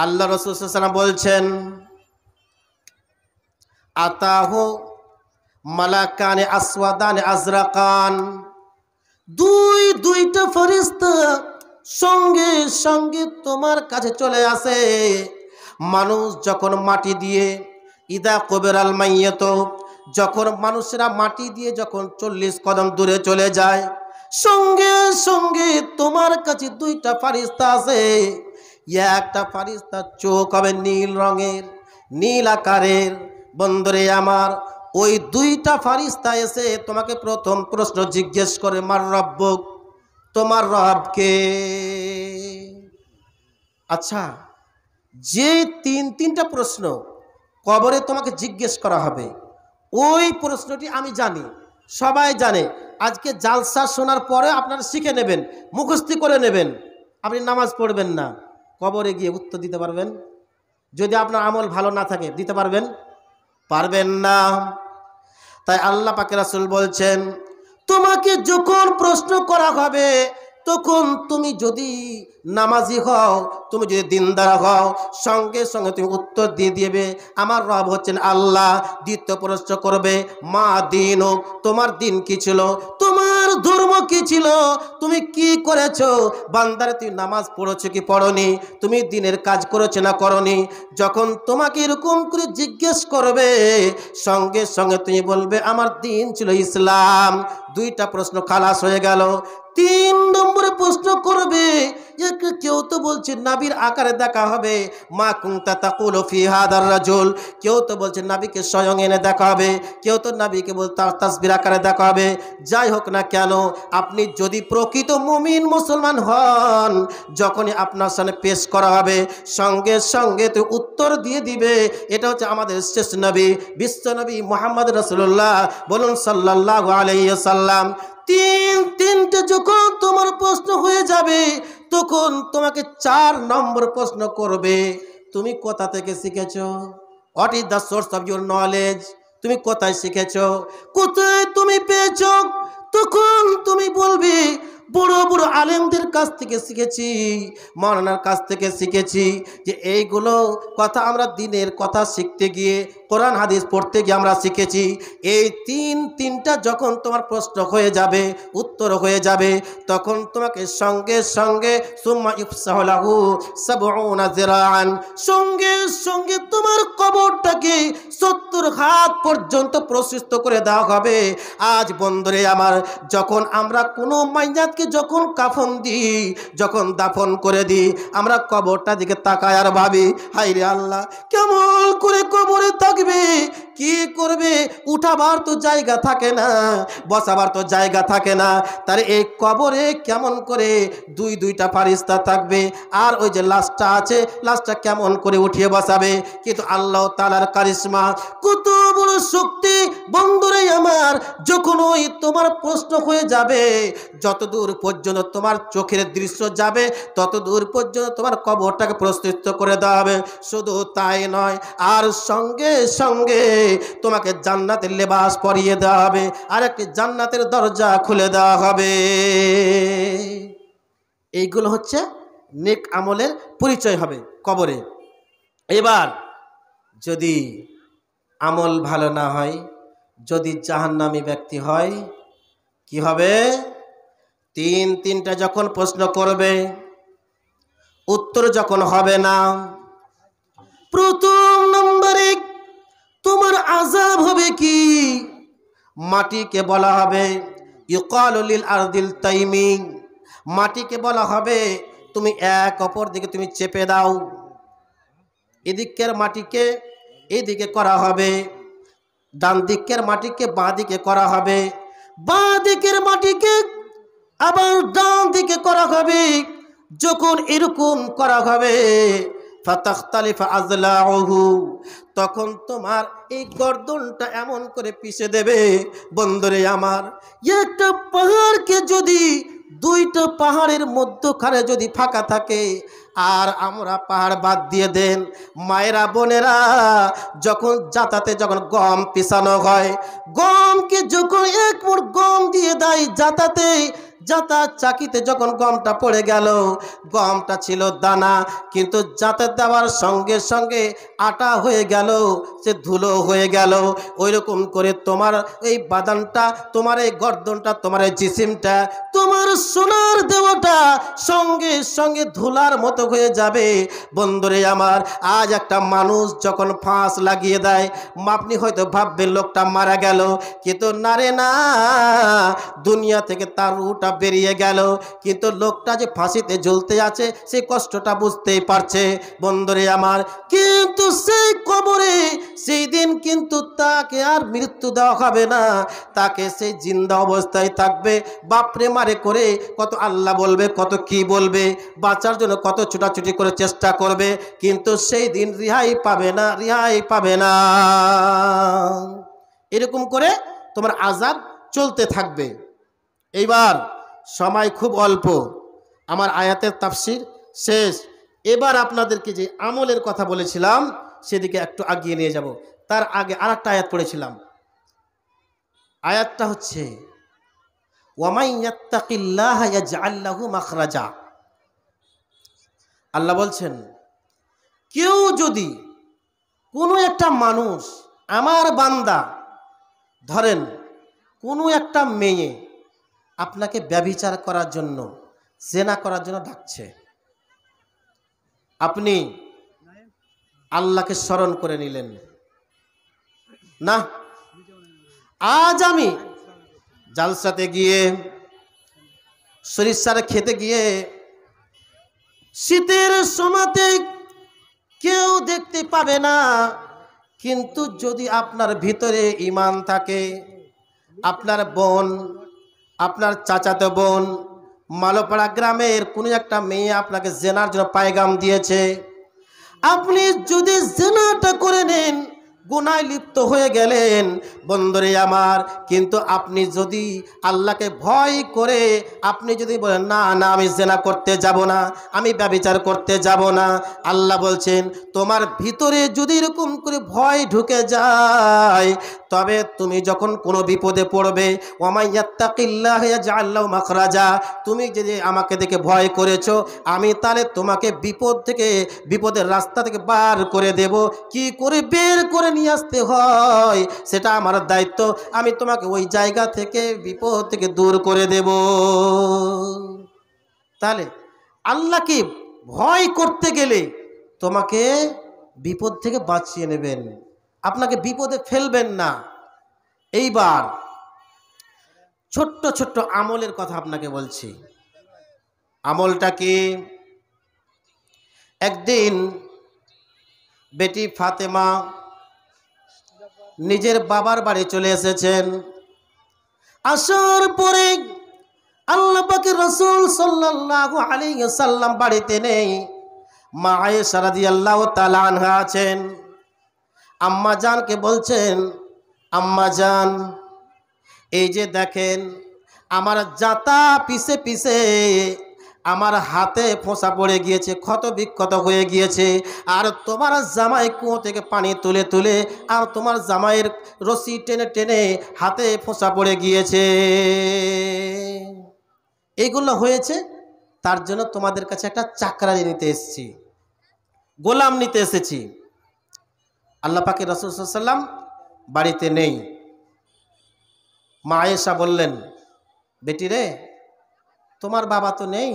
আল্লাহ রাসূল সাল্লাল্লাহু আলাইহি ওয়াসাল্লাম বলছেন, আতাহু মালাকানে আসওয়াদানে আজরাকান, দুইটা ফেরেশতা সঙ্গে সঙ্গে তোমার কাছে চলে আসে। মানুষ যখন মাটি দিয়ে ইদা কবরাল মাইয়াত, যখন মানুষেরা মাটি দিয়ে যখন 40 কদম দূরে চলে যায়, সঙ্গে সঙ্গে তোমার কাছে দুইটা ফেরেশতা আছে। একটা ফেরেশতার চোখ হবে নীল রঙের, নীল আকারের। বন্ধুরে আমার, ওই দুইটা ফেরেশতা এসে তোমাকে প্রথম প্রশ্ন জিজ্ঞেস করে, মার রব্বুক, তোমার রবকে। আচ্ছা, যে তিনটা প্রশ্ন কবরে তোমাকে জিজ্ঞেস করা হবে, ওই প্রশ্নটি আমি জানি, সবাই জানে। আজকে জালসা শোনার পরে আপনারা শিখে নেবেন, মুখস্থি করে নেবেন। আপনি নামাজ পড়বেন না, কবরে গিয়ে উত্তর দিতে পারবেন? যদি আপনার আমল ভালো না থাকে দিতে পারবেন? পারবেন না। তাই আল্লাহ পাকের রাসূল বলছেন, তোমাকে যখন প্রশ্ন করা হবে, তখন তুমি যদি নামাজি হও, তুমি যদি দিনদার হও, সঙ্গে সঙ্গে তুমি উত্তর দিয়ে দিবে, আমার রব হচ্ছেন আল্লাহ। দ্বিতীয় প্রশ্ন করবে, মা দিন, তোমার দিন কি ছিল, তোমার ধর্ম কি ছিল, তুমি কি করেছো, বান্দারে তুমি নামাজ পড়েছো কি পড়নি, তুমি দিনের কাজ করেছো না করনি। যখন তোমাকে এরকম করে জিজ্ঞেস করবে, সঙ্গে সঙ্গে তুমি বলবে আমার দিন ছিল ইসলাম। দুইটা প্রশ্ন খালাস হয়ে গেল। 3 নম্বরে প্রশ্ন করবে, কেউ তো বলছে নবীর আকারে দেখা হবে, মা কুনতা তাকুলু ফি হাদার রাজুল, কেউ তো বলছে নবীকে স্বয়ং এনে দেখা হবে, কেউ তো নবীকে বল তাসবির আকারে দেখা হবে। যাই হোক না কেন, আপনি যদি প্রকৃত মুমিন মুসলমান হন, যখনই আপনার সামনে পেশ করা হবে, সঙ্গে সঙ্গে তো উত্তর দিয়ে দিবে, এটা হচ্ছে আমাদের শেষ নবী, বিশ্ব নবী মুহাম্মদ রাসূলুল্লাহ, বলুন সাল্লাল্লাহু আলাইহি ওয়াসাল্লাম। তিনটে যখন তোমার প্রশ্ন হয়ে যাবে, তখন তোমাকে 4 নম্বর প্রশ্ন করবে, তুমি কোথা থেকে শিখেছো, what is the source of your knowledge, তুমি কোথায় শিখেছো, কোথায় তুমি পেয়েছো। তখন তুমি বলবে বড় বড় আলেমদের কাছ থেকে শিখেছি, মাওলানার কাছ থেকে শিখেছি, যে এইগুলো কথা আমরা দিনের কথা শিখতে গিয়ে, কোরআন হাদিস পড়তে গিয়ে আমরা শিখেছি। এই তিনটা যখন তোমার প্রশ্ন হয়ে যাবে, উত্তর হয়ে যাবে, তখন তোমাকে সঙ্গে সঙ্গে সুম্মা ইফসাহু লাহু 70 যিরাআন, সঙ্গে সঙ্গে তোমার কবরটাকে 70 হাত পর্যন্ত প্রশস্ত করে দেওয়া হবে। আজ বন্ধুরে আমার, যখন আমরা কোনো মাইয়াতকে যখন কাফন দিই, যখন দাফন করে দিই, আমরা কবরটা দিকে তাকাই আর ভাবি, হায় রে আল্লাহ, কেমন করে কবরে থাকবে, কি করবে, উঠাবার তো জায়গা থাকে না, বসাবার তো জায়গা থাকে না, তার এই কবরে কেমন করে দুইটা ফেরেশতা থাকবে, আর ওই যে লাশটা আছে, লাশটা কেমন করে উঠিয়ে বসাবে। কিন্তু আল্লাহ তাআলার কারিশমা, কত বড় শক্তি বন্ধুরে আমার, যখন ওই তোমার প্রশ্ন হয়ে যাবে, যতদূর পর্যন্ত তোমার চোখের দৃশ্য যাবে, ততদূর পর্যন্ত তোমার কবরটাকে প্রস্তুত করে দেওয়া হবে। শুধু তাই নয়, আর সঙ্গে সঙ্গে তোমাকে জান্নাতের লেবাস পরিয়ে দেওয়া হবে, আর একটি জান্নাতের দরজা খুলে দেওয়া হবে। এইগুলো হচ্ছে নেক আমলের পরিচয় হবে কবরে। এবার যদি আমল ভালো না হয়, যদি জাহান্নামী ব্যক্তি হয়, কি হবে? তিনটা যখন প্রশ্ন করবে, উত্তর যখন হবে না, প্রথম নম্বরে তোমার আযাব হবে কি? মাটিকে বলা হবে ইউকালু লিল আরদিল তাইমি, মাটিকে বলা হবে তুমি এক অপর দিকে তুমি চেপে দাও। এদিকের মাটিকে এদিকে করা হবে, ডান দিকের মাটিকে বাঁ দিকে করা হবে, বাঁ দিকের মাটিকে আবার ডান দিকে করা হবে। যখন এরকম করা হবে, ফাতাখতালিফা আযলাউহু, তখন তোমার এই গর্দনটা এমন করে পিষে দেবে। বন্ধুরে আমার, একটা পাহাড়কে যদি, দুইটা পাহাড়ের মধ্যখানে যদি ফাঁকা থাকে, আর আমরা পাহাড় বাদ দিয়ে দেন, মায়েরা বোনেরা, যখন যাতাতে যখন গম পিছানো হয়, গমকে যখন এক মুঠ গম দিয়ে দেয় যাতাতে, জাতার চাকিতে যখন গমটা পড়ে গেল, গমটা ছিল দানা, কিন্তু জাতে দেওয়ার সঙ্গে সঙ্গে আটা হয়ে গেল, সে ধুলো হয়ে গেল। ওই রকম করে তোমার এই বাদানটা, তোমার এই গর্দনটা, তোমার এই জিসিমটা, তোমার সোনার দেহটা সঙ্গে সঙ্গে ধুলার মতো হয়ে যাবে। বন্ধুরে আমার, আজ একটা মানুষ যখন ফাঁস লাগিয়ে দেয়, আপনি হয়তো ভাববেন লোকটা মারা গেল, কিন্তু না রে না, দুনিয়া থেকে তার রূহটা বেরিয়ে গেল, কিন্তু লোকটা যে ফাঁসিতে ঝুলতে আছে সেই কষ্টটা বুঝতেই পারছে। বন্ধুরে আমার, কিন্তু সেই কবরে সেই দিন কিন্তু তাকে আর মৃত্যু দেওয়া হবে না, তাকে সেই জিন্দা অবস্থায় থাকবে। বাপরে মারে করে কত আল্লাহ বলবে, কত কি বলবে, বাঁচার জন্য কত ছুটাছুটি করে চেষ্টা করবে, কিন্তু সেই দিন রিহাই পাবে না, রিহাই পাবে না। এরকম করে তোমার আযাব চলতে থাকবে। এইবার সময় খুব অল্প, আমার আয়াতের তাফসীর শেষ। এবার আপনাদেরকে যে আমলের কথা বলেছিলাম সেদিকে একটু আগিয়ে নিয়ে যাব। তার আগে আরেকটা আয়াত পড়েছিলাম, আয়াতটা হচ্ছে ওয়ামাই ইয়াত্তাকিল্লাহা ইয়াজআল লাহু মাখরাজা। আল্লাহ বলছেন, কেউ যদি, কোনো একটা মানুষ, আমার বান্দা, ধরেন কোনো একটা মেয়ে আপনাকে ব্যভিচার করার জন্য, জেনা করার জন্য ডাকছে, আপনি আল্লাহকে স্মরণ করে নিলেন না, আজ আমি জালসাতে গিয়ে, সরিষার খেতে গিয়ে, শীতের সময়তে কেউ দেখতে পাবে না, কিন্তু যদি আপনার ভিতরে ঈমান থাকে, আপনার বোন, আপনার চাচাতো বোন, মালোপাড়া গ্রামের কোনো একটা মেয়ে আপনাকে জেনার জন্য পায়গাম দিয়েছে, আপনি যদি জেনাটা করে নেন, গুনায় লিপ্ত হয়ে গেলেন। বন্ধুরে আমার, কিন্তু আপনি যদি আল্লাহকে ভয় করে আপনি যদি বলেন না না, আমি জেনা করতে যাব না, আমি ব্যভিচার করতে যাব না, আল্লাহ বলছেন তোমার ভিতরে যদি এরকম করে ভয় ঢুকে যায়, তবে তুমি যখন কোনো বিপদে পড়বে, ওয়ামাই ইয়াত্তাকিল্লাহা ইয়াজআল লাহু মাখরাজা, তুমি যদি আমাকে দেখে ভয় করেছো, আমি তাহলে তোমাকে বিপদ থেকে, বিপদের রাস্তা থেকে বার করে দেব। কি করে বের করে নিয়ে আসতে হয় সেটা আমার দায়িত্ব, আমি তোমাকে ওই জায়গা থেকে, বিপদ থেকে দূর করে দেব। তাহলে আল্লাহকে ভয় করতে গেলে তোমাকে বিপদ থেকে বাঁচিয়ে নেবেন, আপনাকে বিপদে ফেলবেন না। এইবার ছোট্ট ছোট্ট আমলের কথা আপনাকে বলছি। আমলটা কি? একদিন বেটি ফাতেমা নিজের বাবার বাড়ি চলে এসেছেন। আসার পরে আল্লাহ পাকের রাসূল সাল্লাল্লাহু আলাইহি ওয়াসাল্লাম বাড়িতে নেই, মা আয়েশা রাদিয়াল্লাহু তাআলা আনহা আছেন। আম্মা জানকে বলছেন, আম্মা জান, এই যে দেখেন আমার জাতা পিছে পিছে আমার হাতে ফোঁসা পড়ে গিয়েছে, ক্ষত বিক্ষত হয়ে গিয়েছে, আর তোমার জামাই কুয়ো থেকে পানি তুলে তুলে আর তোমার জামাইয়ের রশি টেনে টেনে হাতে ফোঁসা পড়ে গিয়েছে। এইগুলো হয়েছে, তার জন্য তোমাদের কাছে একটা চাকরানি নিতে এসেছি, গোলাম নিতে এসেছি। আল্লাহ পাকের রাসূল সাল্লাল্লাহু আলাইহি ওয়াসাল্লাম বাড়িতে নেই। মা আয়েশা বললেন, বেটি রে, তোমার বাবা তো নেই,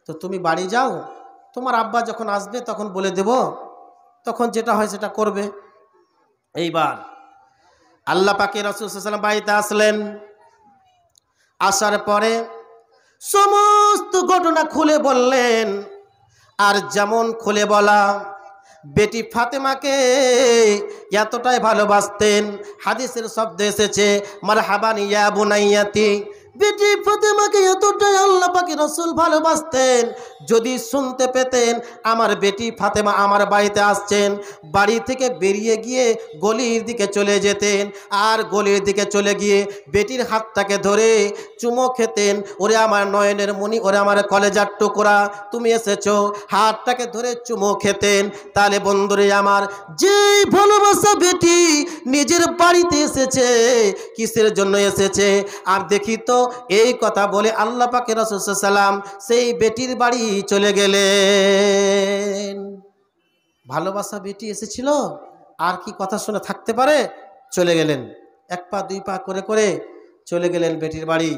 তো তুমি বাড়ি যাও, তোমার আব্বা যখন আসবে তখন বলে দেব, তখন যেটা হয় সেটা করবে। এইবার আল্লাহ পাকের রাসূল সাল্লাল্লাহু আলাইহি ওয়াসাল্লাম বাড়িতে আসলেন। আসার পরে সমস্ত ঘটনা খুলে বললেন। আর যেমন খুলে বলা, বেটি ফাতেমাকে এতটাই ভালোবাসতেন, হাদিসের শব্দ এসেছে মারহাবান ইয়া বুনাইয়াতি, বেটি ফাতেমাকে এতটাই আল্লাহ পাকের রাসূল ভালোবাসতেন, যদি শুনতে পেতেন আমার বেটি ফাতেমা আমার বাড়িতে আসছেন, বাড়ি থেকে বেরিয়ে গিয়ে গলির দিকে চলে যেতেন, আর গলির দিকে চলে গিয়ে বেটির হাতটাকে ধরে চুমো খেতেন। ওরে আমার নয়নের মণি, ওরে আমার কলেজার টুকরা, তুমি এসেছো, হাতটাকে ধরে চুমো খেতেন। তাহলে বন্ধুরে আমার, যেই ভালোবাসা বেটি নিজের বাড়িতে এসেছে, কিসের জন্য এসেছে? আর দেখি তো এই কথা বলে আল্লাহ পাকের রাসূল সাল্লাল্লাহু আলাইহি ওয়াসাল্লাম সেই বেটির বাড়ি চলে গেলেন। ভালোবাসা বেটি এসেছিল, আর কি কথা শুনে থাকতে পারে? চলে গেলেন, এক পা দুই পা করে করে চলে গেলেন বেটির বাড়ি,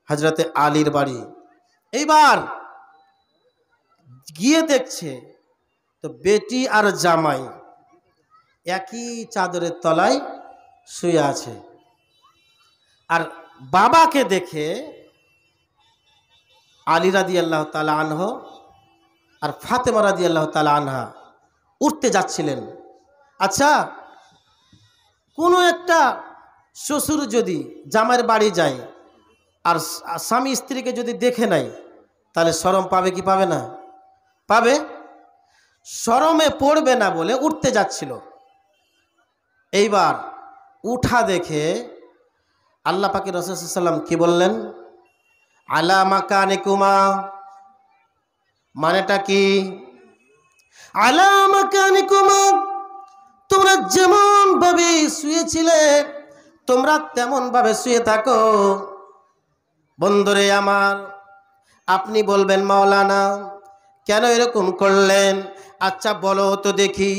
হযরতে আলীর বাড়ি। এইবার গিয়ে দেখছে তো বেটি আর জামাই একই চাদরের তলায় শুয়ে আছে। আর বাবাকে দেখে আলী রাদিয়াল্লাহু তাআলা আনহু আর ফাতেমা রাদিয়াল্লাহু তাআলা আনহা উঠতে যাচ্ছিলেন। আচ্ছা, কোনো একটা শ্বশুর যদি জামাইয়ের বাড়ি যায় আর স্বামী স্ত্রীকে যদি দেখে নাই, তাহলে শরম পাবে কি পাবে না? পাবে। শরমে পড়বে না বলে উঠতে যাচ্ছিল। এইবার উঠা দেখে আল্লাহ পাকের রাসূল সাল্লাল্লাহু আলাইহি ওয়াসাল্লাম কি বললেন? আলা মাকানিকুমা, মানেটা কি? আলা মাকানিকুমা, তোমরা যেমন ভাবে শুয়েছিলে তোমরা তেমন ভাবে শুয়ে থাকো। বন্ধুরে আমার, আপনি বলবেন মাওলানা কেন এরকম করলেন? আচ্ছা বলো তো দেখি,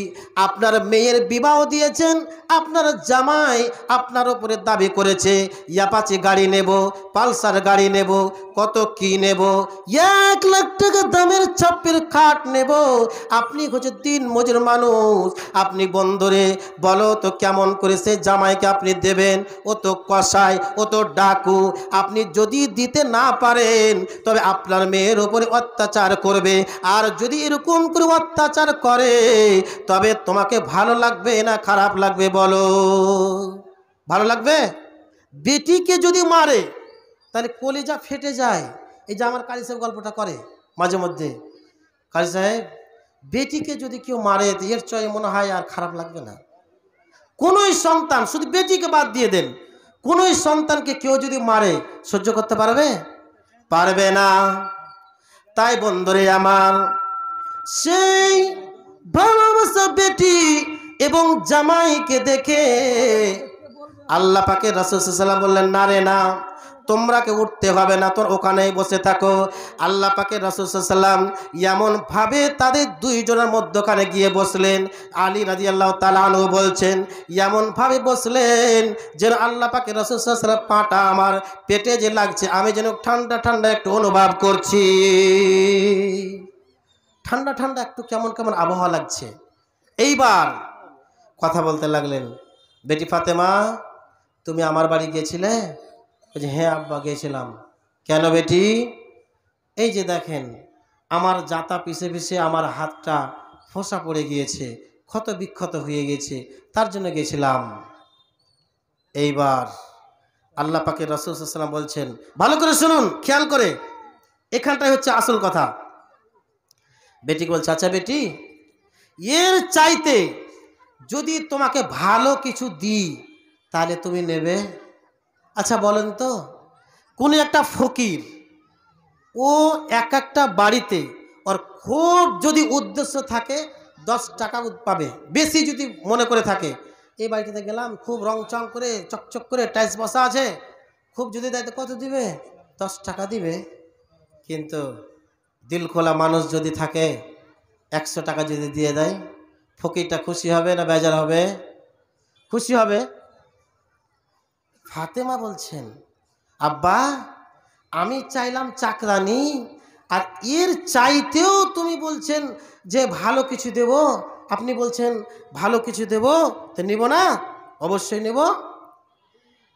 আপনার মেয়ের বিবাহ দিয়েছেন, আপনার জামাই আপনার উপরে দাবি করেছে অ্যাপাচি গাড়ি নেব, পালসার গাড়ি নেব, কত কি নেব, 1 লাখ টাকা দামের ছাপ্পের খাট নেব। আপনি হচ্ছে দিন মজুর মানুষ, আপনি বন্ধুরে বলো তো কেমন করে সে জামাইকে আপনি দেবেন? ও তো কসাই, ও তো ডাকু। আপনি যদি দিতে না পারেন তবে আপনার মেয়ের উপরে অত্যাচার করবে, আর যদি এরকম করে অত্যাচার করে তবে তোমাকে ভালো লাগবে না খারাপ লাগবে বলো? ভালো লাগবে? বেটিকে যদি মারে তাহলে কলিজা ফেটে যায়। এই যে আমার কারি সাহেব গল্পটা করে মাঝে মধ্যে, কারি সাহেব বেটিকে যদি কেউ মারে এর চয়ে মনে হয় আর খারাপ লাগবে না। কোনোই সন্তান, শুধু বেটিকে বাদ দিয়ে দেন, কোনোই সন্তানকে কেউ যদি মারে সহ্য করতে পারবে? পারবে না। তাই বন্ধুরে আমার, সেই ভালোবাসা বেটি এবং জামাইকে দেখে আল্লাহ পাকের রাসূল সাল্লাল্লাহু আলাইহি ওয়াসাল্লাম বললেন, না রে না, তোমরা কে উঠতে হবে না, তোর ওখানেই বসে থাকো। আল্লাহ পাকের রাসূল সাল্লাল্লাহু আলাইহি ওয়াসাল্লাম এমন ভাবে তাদের দুইজনের মধ্যখানে গিয়ে বসলেন। আলী রাদিয়াল্লাহু তাআলা আনহু বলছেন এমন ভাবে বসলেন যেন আল্লাহ পাকের রাসূল সাল্লাল্লাহু আলাইহি ওয়াসাল্লাম পাটা আমার পেটে যে লাগছে আমি যেন ঠান্ডা ঠান্ডা একটু অনুভব করছি। ঠান্ডা ঠান্ডা একটু কেমন কেমন আবহাওয়া লাগছে। এইবার কথা বলতে লাগলেন, বেটি ফাতেমা তুমি আমার বাড়ি গিয়েছিলে? বলছে, হ্যাঁ আব্বা গিয়েছিলাম। কেন বেটি? এই যে দেখেন আমার জাতা পিছে পিছে আমার হাতটা ফোসা পড়ে গিয়েছে, ক্ষত বিক্ষত হয়ে গেছে, তার জন্য গেছিলাম। এইবার আল্লাহ পাকের রাসূল সাল্লাল্লাহু আলাইহি ওয়াসাল্লাম বলছেন, ভালো করে শুনুন, খেয়াল করে, এখানটাই হচ্ছে আসল কথা। বেটিকে বলছে, আচ্ছা বেটি, এর চাইতে যদি তোমাকে ভালো কিছু দিই তাহলে তুমি নেবে? আচ্ছা বলেন তো, কোন একটা ফকির ও এক একটা বাড়িতে ওর খুব যদি উদ্দেশ্য থাকে 10 টাকা পাবে, বেশি যদি মনে করে থাকে, এই বাড়িটাতে গেলাম খুব রং চং করে চকচক করে টাইলস বসা আছে, খুব যদি দেয় তো কত দিবে? 10 টাকা দিবে। কিন্তু দিল খোলা মানুষ যদি থাকে 100 টাকা যদি দিয়ে দেয়, ফকিরটা খুশি হবে না বেজার হবে? খুশি হবে। ফাতেমা বলছেন, আব্বা আমি চাইলাম চাকরানি, আর এর চাইতেও তুমি বলছেন যে ভালো কিছু দেব, আপনি বলছেন ভালো কিছু দেব, তো নিব না? অবশ্যই নেব।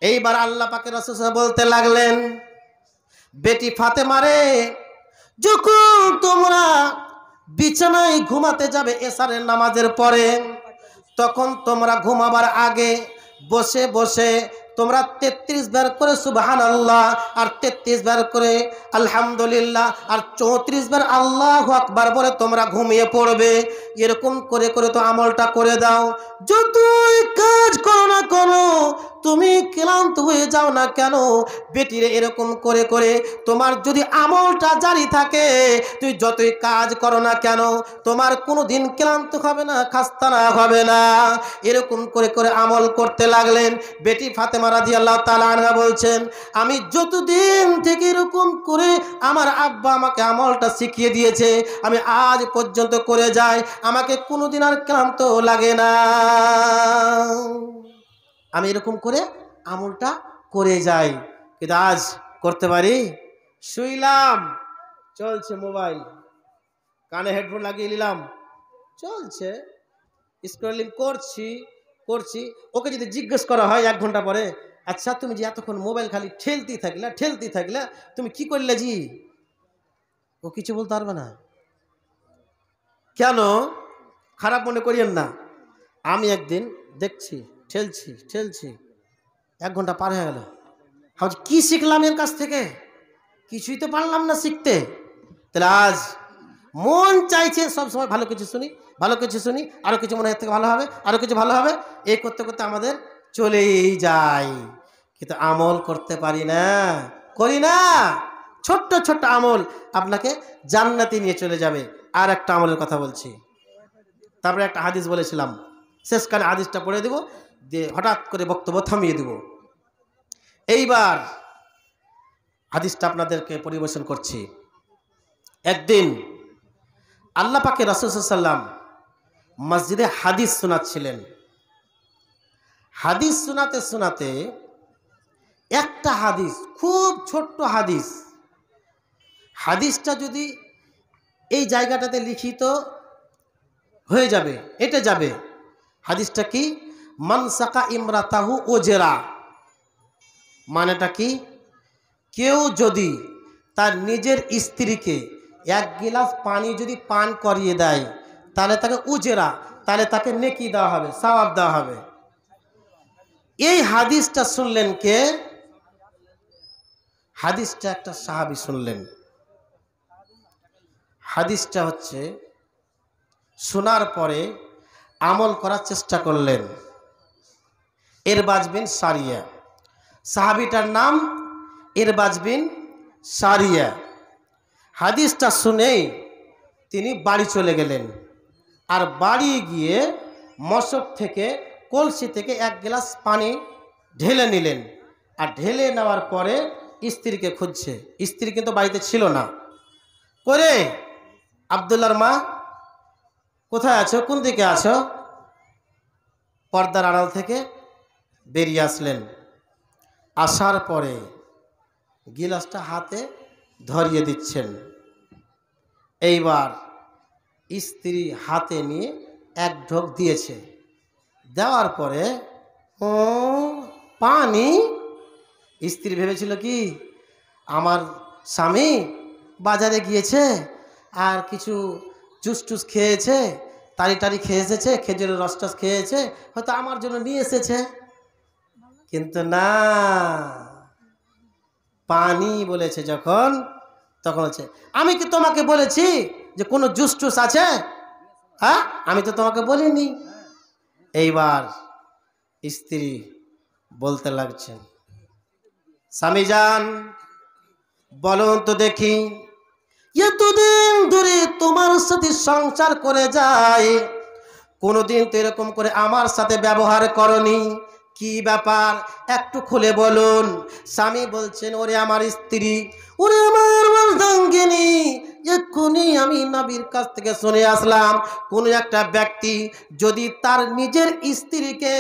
এইবার আল্লাহ পাকের রাসূল বলতে লাগলেন, বেটি ফাতেমা রে, যখন তোমরা বিছানায় ঘুমাতে যাবে এশারের নামাজের পরে, তখন তোমরা ঘুমাবার আগে বসে বসে তোমরা 33 বার করে সুবহানাল্লাহ, আর 33 বার করে আলহামদুলিল্লাহ, আর 34 বার আল্লাহু আকবার বলে তোমরা ঘুমিয়ে পড়বে। এরকম করে করে তো আমলটা করে দাও। যতই কাজ করো না কেন, তুমি ক্লান্ত হয়ে যাও না কেন, বেটিরে এরকম করে করে তোমার যদি আমলটা জারি থাকে, তুই যতই কাজ করো না কেন তোমার কোনো দিন ক্লান্ত হবে না, খাস্তানা হবে না। এরকম করে করে আমল করতে লাগলেন। বেটি ফাতেমা রাদিয়াল্লাহু তাআলা আনহা বলছেন, আমি যতদিন থেকে এরকম করে আমার আব্বা আমাকে আমলটা শিখিয়ে দিয়েছে, আমি আজ পর্যন্ত করে যাই, আমাকে কোনোদিন আর ক্লান্ত লাগে না। আমি এরকম করে আমলটা করে যাই, কিন্তু আজ করতে পারি? শুইলাম, চলছে মোবাইল, কানে হেডফোন লাগিয়ে নিলাম, চলছে, স্ক্রলিং করছি। ওকে যদি জিজ্ঞেস করা হয় 1 ঘন্টা পরে, আচ্ছা তুমি যে এতক্ষণ মোবাইল খালি ঠেলতেই থাকলে তুমি কি করলে জি? ও কিছু বলতে পারবে না। কেন? খারাপ মনে করিয়েন না। আমি একদিন দেখছি ঠেলছি 1 ঘন্টা পার হয়ে গেল। ভাবছি কি শিখলাম এর কাছ থেকে? কিছুই তো পারলাম না শিখতে। তাহলে আজ মন চাইছে সবসময় ভালো কিছু শুনি, আরো কিছু মনে থেকে ভালো হবে, আরো কিছু ভালো হবে, এই করতে করতে আমাদের চলেই যায়, কিন্তু আমল করতে পারি না, করি না। ছোট্ট ছোট্ট আমল আপনাকে জান্নাতে নিয়ে চলে যাবে। আর একটা আমলের কথা বলছি, তারপরে একটা হাদিস বলেছিলাম, শেষকালে হাদিসটা পড়ে দেব, দিয়ে হঠাৎ করে বক্তব্য থামিয়ে দেব। এইবার হাদিসটা আপনাদেরকে পরিবেশন করছি। একদিন আল্লাহ পাকে রাসূল সাল্লাল্লাহু আলাইহি ওয়াসাল্লাম মসজিদে হাদিস শোনাচ্ছিলেন। হাদিস শোনাতে শোনাতে একটা হাদিস, খুব ছোট্ট হাদিস, হাদিসটা যদি এই জায়গাটাতে লিখিত হয়ে যাবে, এটা যাবে। হাদিসটা কি? মান সাকা ইমরাতাহু ওজরা, মানেটা কি? কেউ যদি তার নিজের স্ত্রীকে 1 গিলাস পানি যদি পান করিয়ে দেয়, তাহলে তাকে উজরা, তাহলে তাকে নেকি দেওয়া হবে, সওয়াব দেওয়া হবে। এই হাদিসটা শুনলেন কে? হাদিসটা একটা সাহাবী শুনলেন। হাদিসটা হচ্ছে শোনার পরে আমল করার চেষ্টা করলেন। ইরবাজ বিন সারিয়া, সাহাবীটার নাম ইরবাজ বিন সারিয়া। হাদিসটা শুনেই তিনি বাড়ি চলে গেলেন, আর বাড়ি গিয়ে মশক থেকে, কলসি থেকে 1 গ্লাস পানি ঢেলে নিলেন। আর ঢেলে নেওয়ার পরে স্ত্রীকে খুঁজছে, স্ত্রী কিন্তু বাড়িতে ছিল না। করে আব্দুল্লাহর মা, কোথায় আছো, কোন দিকে আছো? পর্দার আড়াল থেকে বেরিয়ে আসলেন। আসার পরে গিলাসটা হাতে ধরিয়ে দিচ্ছেন। এইবার স্ত্রী হাতে নিয়ে 1 ঢোক দিয়েছে। দেওয়ার পরে ও পানি। স্ত্রী ভেবেছিল কি, আমার স্বামী বাজারে গিয়েছে আর কিছু জুস টুস খেয়েছে, তারি খেয়ে এসেছে, খেজুরের রস টস খেয়েছে, হয়তো আমার জন্য নিয়ে এসেছে। কিন্তু না, পানি বলেছে যখন, তখন হচ্ছে, আমি কি তোমাকে বলেছি যে কোনো জুস টুস আছে? হ্যাঁ, আমি তো তোমাকে বলিনি। এইবার স্ত্রী বলতে লাগছেন, স্বামী যান, বলুন তো দেখি, এতদিন ধরে তোমার সাথে সংসার করে যায়, কোনোদিন তো এরকম করে আমার সাথে ব্যবহার করনি, কি ব্যাপার একটু খুলে বলুন। স্বামী বলছেন, ওরে আমার স্ত্রী, ওরে আমার অর্ধাঙ্গিনী, এক্ষুনি আমি নবীর কাছ থেকে শুনে আসলাম, কোনো একটা ব্যক্তি যদি তার নিজের স্ত্রীকে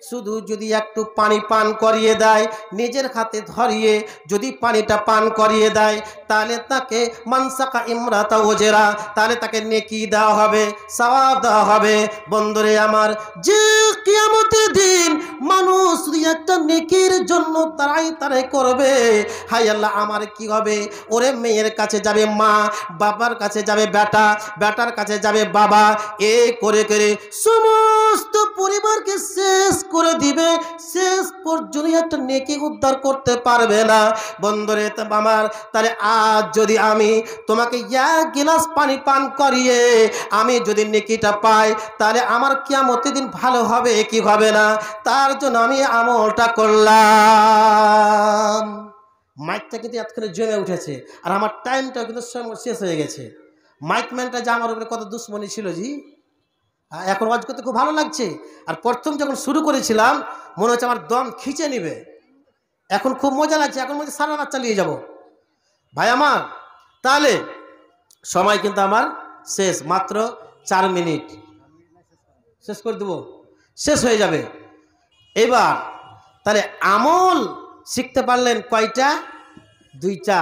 শুধু যদি একটু পানি পান করিয়ে দেয়, নিজের হাতে ধরিয়ে যদি পানিটা পান করিয়ে দেয়, তাহলে তাকে মানসাকা ইমরাতা ওজেরা, তাহলে তাকে নেকি দেওয়া হবে, সওয়াব দেওয়া হবে। বন্ধুরে আমার, যে কিয়ামতের দিন মানুষ শুধু একটা নেকির জন্য তারাই করবে, হায় আল্লাহ আমার কি হবে? ওরে মেয়ের কাছে যাবে মা, বাবার কাছে যাবে বেটা, বেটার কাছে যাবে বাবা, এ করে করে সময় সমস্ত পরিবারকে শেষ করে দিবে, শেষ পর্যন্ত একটা নেকি উদ্ধার করতে পারবে না। বন্ধুরে আমার, তাহলে আজ যদি আমি তোমাকে এক গিলাস পানি পান করিয়ে আমি যদি নেকিটা পাই, তাহলে আমার কিয়ামতের দিন ভালো হবে কি হবে না? তার জন্য আমি আমলটা করলাম। মাইকটা কিন্তু এতক্ষণে জমে উঠেছে, আর আমার টাইমটা কিন্তু শেষ হয়ে গেছে। মাইকম্যানটা যে আমার উপরে কত দুশ্মনী ছিল জি, এখন ওয়াজ করতে খুব ভালো লাগছে। আর প্রথম যখন শুরু করেছিলাম মনে হচ্ছে আমার দম খিচে নিবে, এখন খুব মজা লাগছে, এখন মধ্যে সারা রাত চালিয়ে যাব ভাই আমার। তাহলে সময় কিন্তু আমার শেষ, মাত্র 4 মিনিট শেষ করে দেবো, শেষ হয়ে যাবে। এবার তাহলে আমল শিখতে পারলেন কয়টা? 2টা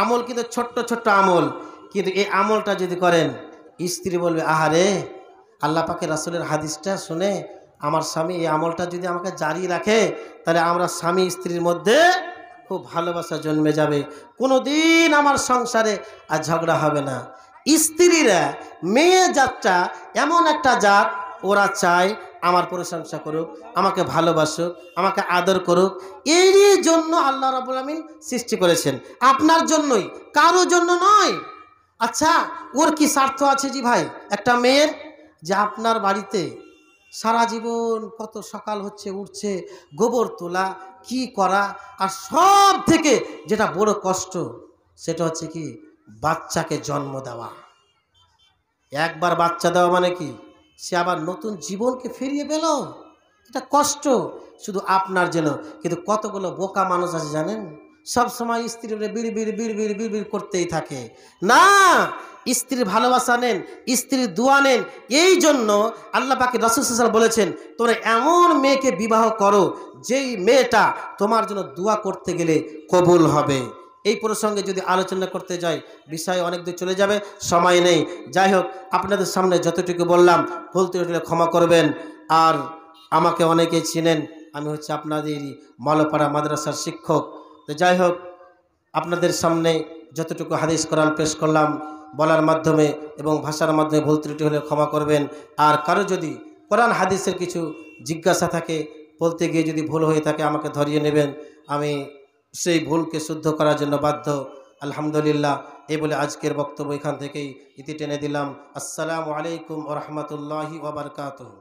আমল, কিন্তু ছোট্ট ছোট্ট আমল, কিন্তু এই আমলটা যদি করেন স্ত্রী বলবে আহারে, আল্লাহ পাকের রাসূলের হাদিসটা শুনে আমার স্বামী এই আমলটা যদি আমাকে জারি রাখে, তাহলে আমরা স্বামী স্ত্রীর মধ্যে খুব ভালোবাসা জন্মে যাবে, কোনো দিন আমার সংসারে আর ঝগড়া হবে না। স্ত্রীরা, মেয়ে জাতটা এমন একটা জাত, ওরা চায় আমার প্রশংসা করুক, আমাকে ভালোবাসুক, আমাকে আদর করুক। এরই জন্য আল্লাহ রাব্বুল আমিন সৃষ্টি করেছেন, আপনার জন্যই, কারো জন্য নয়। আচ্ছা, ওর কি স্বার্থ আছে জি ভাই একটা মেয়ের? যে আপনার বাড়িতে সারা জীবন কত সকাল হচ্ছে, উঠছে, গোবর তোলা, কি করা, আর সব থেকে যেটা বড় কষ্ট সেটা হচ্ছে কি বাচ্চাকে জন্ম দেওয়া। একবার বাচ্চা দেওয়া মানে কি সে আবার নতুন জীবনকে ফিরিয়ে পেল, এটা কষ্ট শুধু আপনার জন্য। কিন্তু কতগুলো বোকা মানুষ আছে জানেন, সব সময় স্ত্রীর বিড় বিড় বিড় বিড় বিড় বিড় করতেই থাকে। না, স্ত্রীর ভালোবাসা নেন, স্ত্রীর দোয়া নেন। এই জন্য আল্লাহ পাকের রাসূল সাল্লাল্লাহু আলাইহি ওয়াসাল্লাম বলেছেন, তোমরা এমন মেয়েকে বিবাহ করো যেই মেয়েটা তোমার জন্য দোয়া করতে গেলে কবুল হবে। এই প্রসঙ্গে যদি আলোচনা করতে যাই বিষয় অনেক দূর চলে যাবে, সময় নেই। যাই হোক, আপনাদের সামনে যতটুকু বললাম ভুল ত্রুটি ক্ষমা করবেন। আর আমাকে অনেকেই চিনেন, আমি হচ্ছে আপনাদেরই মালপাড়া মাদ্রাসার শিক্ষক। তো যাই হোক, আপনাদের সামনে যতটুকু হাদিস কোরআন পেশ করলাম বলার মাধ্যমে এবং ভাষার মাধ্যমে ভুল ত্রুটি হলে ক্ষমা করবেন। আর কারো যদি কোরআন হাদিসের কিছু জিজ্ঞাসা থাকে, বলতে গিয়ে যদি ভুল হয়ে থাকে আমাকে ধরিয়ে নেবেন, আমি সেই ভুলকে শুদ্ধ করার জন্য বাধ্য। আলহামদুলিল্লাহ, এই বলে আজকের বক্তব্য এখান থেকেই ইতি টেনে দিলাম। আসসালামু আলাইকুম ওয়া রাহমাতুল্লাহি ওয়া বারাকাতুহু।